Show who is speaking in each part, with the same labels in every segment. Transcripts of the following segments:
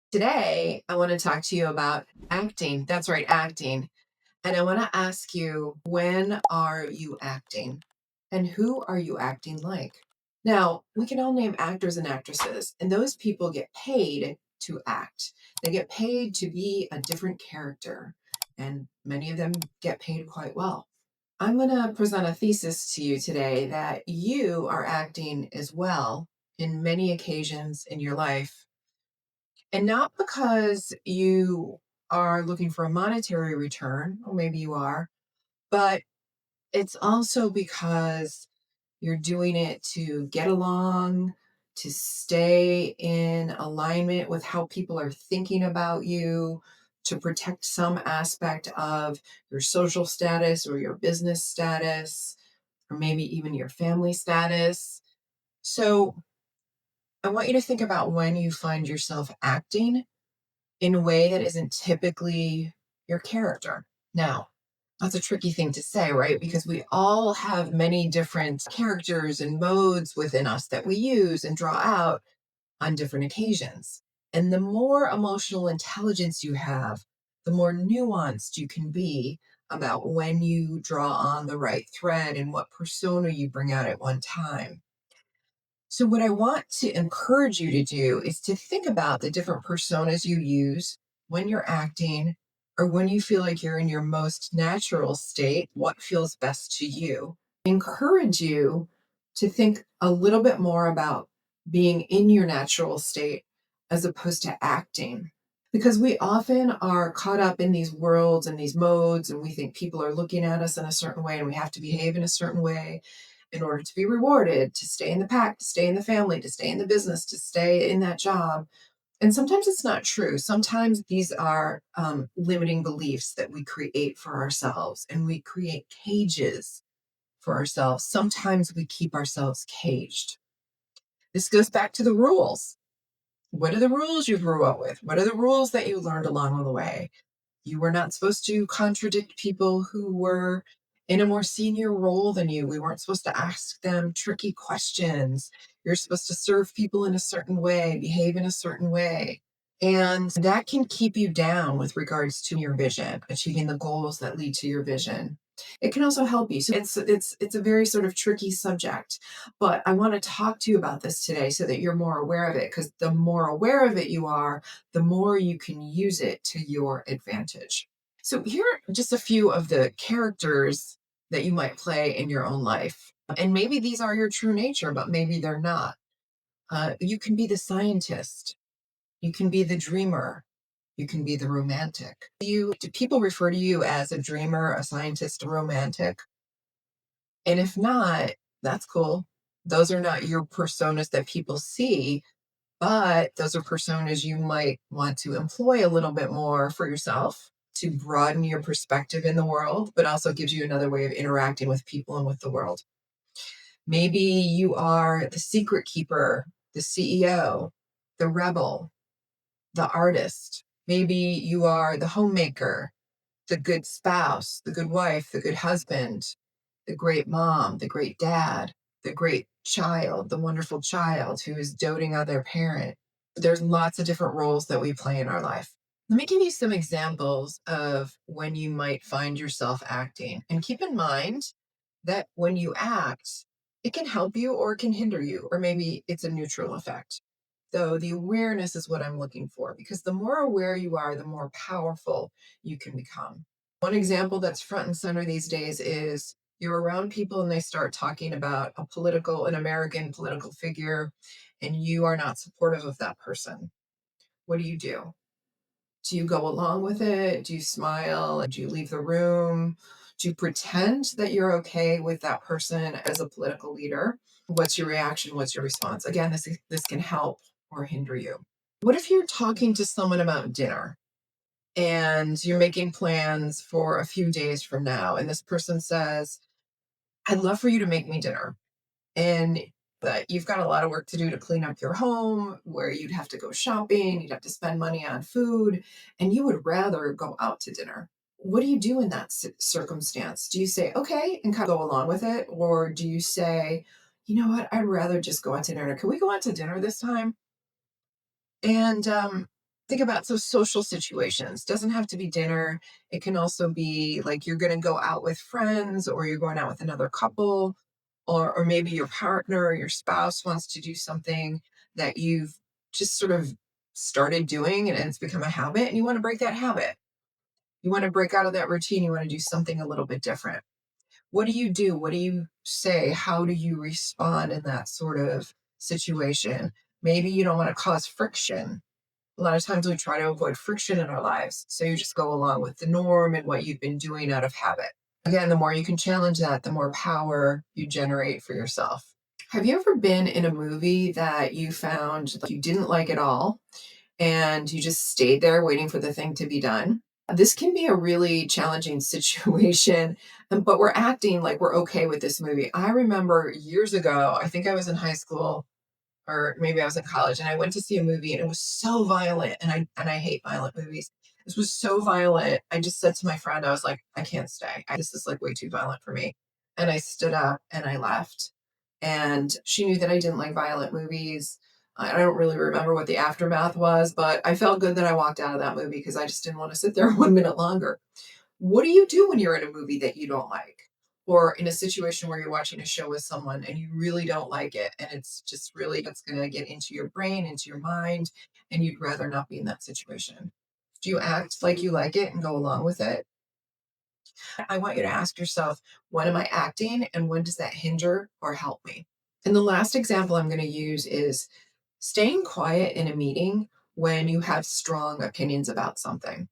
Speaker 1: Today, I want to talk to you about acting. That's right, acting. And I want to ask you, when are you acting? And who are you acting like? Now, we can all name actors and actresses, and those people get paid to act. They get paid to be a different character, and many of them get paid quite well. I'm going to present a thesis to you today that you are acting as well in many occasions in your life, and not because you are looking for a monetary return, or maybe you are, but it's also because you're doing it to get along, to stay in alignment with how people are thinking about you, to protect some aspect of your social status or your business status, or maybe even your family status. So I want you to think about when you find yourself acting in a way that isn't typically your character. Now, that's a tricky thing to say, right? Because we all have many different characters and modes within us that we use and draw out on different occasions. And the more emotional intelligence you have, the more nuanced you can be about when you draw on the right thread and what persona you bring out at one time. So, what I want to encourage you to do is to think about the different personas you use when you're acting or when you feel like you're in your most natural state, what feels best to you. Encourage you to think a little bit more about being in your natural state as opposed to acting. Because we often are caught up in these worlds and these modes, and we think people are looking at us in a certain way and we have to behave in a certain way in order to be rewarded, to stay in the pack, to stay in the family, to stay in the business, to stay in that job. And sometimes it's not true. Sometimes these are limiting beliefs that we create for ourselves, and we create cages for ourselves. Sometimes we keep ourselves caged. This goes back to the rules. What are the rules you grew up with? What are the rules that you learned along the way? You were not supposed to contradict people who were in a more senior role than you. We weren't supposed to ask them tricky questions. You're supposed to serve people in a certain way, behave in a certain way. And that can keep you down with regards to your vision, achieving the goals that lead to your vision. It can also help you. So it's a very sort of tricky subject, but I want to talk to you about this today so that you're more aware of it, because the more aware of it you are, the more you can use it to your advantage. So here are just a few of the characters that you might play in your own life. And maybe these are your true nature, but maybe they're not. You can be the scientist. You can be the dreamer. You can be the romantic. Do people refer to you as a dreamer, a scientist, a romantic? And if not, that's cool. Those are not your personas that people see, but those are personas you might want to employ a little bit more for yourself to broaden your perspective in the world, but also gives you another way of interacting with people and with the world. Maybe you are the secret keeper, the CEO, the rebel, the artist. Maybe you are the homemaker, the good spouse, the good wife, the good husband, the great mom, the great dad, the great child, the wonderful child who is doting on their parent. There's lots of different roles that we play in our life. Let me give you some examples of when you might find yourself acting. And keep in mind that when you act, it can help you or it can hinder you, or maybe it's a neutral effect. So the awareness is what I'm looking for, because the more aware you are, the more powerful you can become. One example that's front and center these days is you're around people and they start talking about an American political figure, and you are not supportive of that person. What do you do? Do you go along with it? Do you smile? Do you leave the room? Do you pretend that you're okay with that person as a political leader? What's your reaction? What's your response? Again, this can help or hinder you. What if you're talking to someone about dinner and you're making plans for a few days from now, and this person says, "I'd love for you to make me dinner." And that you've got a lot of work to do to clean up your home, where you'd have to go shopping, you'd have to spend money on food, and you would rather go out to dinner. What do you do in that circumstance? Do you say, okay, and kind of go along with it? Or do you say, you know what, I'd rather just go out to dinner. Can we go out to dinner this time? And Think about so social situations. Doesn't have to be dinner. It can also be like you're going to go out with friends or you're going out with another couple or maybe your partner or your spouse wants to do something that you've just sort of started doing and it's become a habit and you want to break that habit. You want to break out of that routine. You want to do something a little bit different. What do you do? What do you say? How do you respond in that sort of situation? Maybe you don't want to cause friction. A lot of times we try to avoid friction in our lives. So you just go along with the norm and what you've been doing out of habit. Again, the more you can challenge that, the more power you generate for yourself. Have you ever been in a movie that you found like you didn't like at all and you just stayed there waiting for the thing to be done? This can be a really challenging situation, but we're acting like we're okay with this movie. I remember years ago, I think I was in high school or maybe I was in college and I went to see a movie and it was so violent and I hate violent movies. This was so violent. I just said to my friend, I was like, I can't stay. This is like way too violent for me. And I stood up and I left. And she knew that I didn't like violent movies. I don't really remember what the aftermath was, but I felt good that I walked out of that movie because I just didn't want to sit there 1 minute longer. What do you do when you're in a movie that you don't like? Or in a situation where you're watching a show with someone and you really don't like it, and it's just really it's going to get into your brain, into your mind, and you'd rather not be in that situation? Do you act like you like it and go along with it? I want you to ask yourself, when am I acting and when does that hinder or help me? And the last example I'm going to use is staying quiet in a meeting when you have strong opinions about something.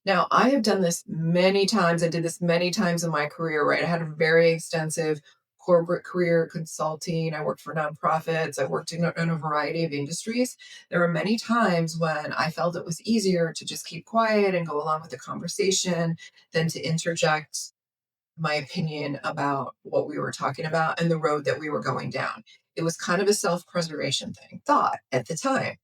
Speaker 1: Now, I have done this many times. I did this many times in my career, right? I had a very extensive corporate career consulting. I worked for nonprofits. I worked in a variety of industries. There were many times when I felt it was easier to just keep quiet and go along with the conversation than to interject my opinion about what we were talking about and the road that we were going down. It was kind of a self preservation thing, thought at the time.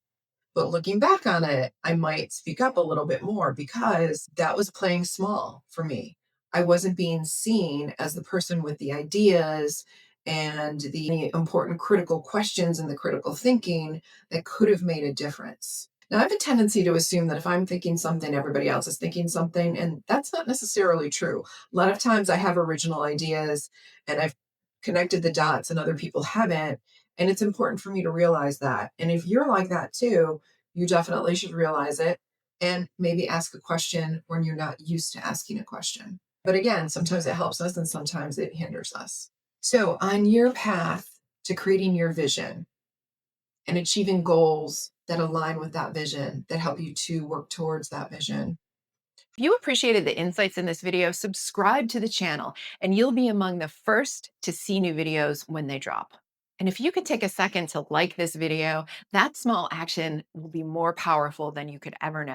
Speaker 1: But looking back on it, I might speak up a little bit more because that was playing small for me. I wasn't being seen as the person with the ideas and the important critical questions and the critical thinking that could have made a difference. Now, I have a tendency to assume that if I'm thinking something, everybody else is thinking something, and that's not necessarily true. A lot of times I have original ideas and I've connected the dots and other people haven't. And it's important for me to realize that. And if you're like that too, you definitely should realize it and maybe ask a question when you're not used to asking a question. But again, sometimes it helps us and sometimes it hinders us. So, on your path to creating your vision and achieving goals that align with that vision, that help you to work towards that vision. If you appreciated the insights in this video, subscribe to the channel and you'll be among the first to see new videos when they drop. And if you could take a second to like this video, that small action will be more powerful than you could ever know.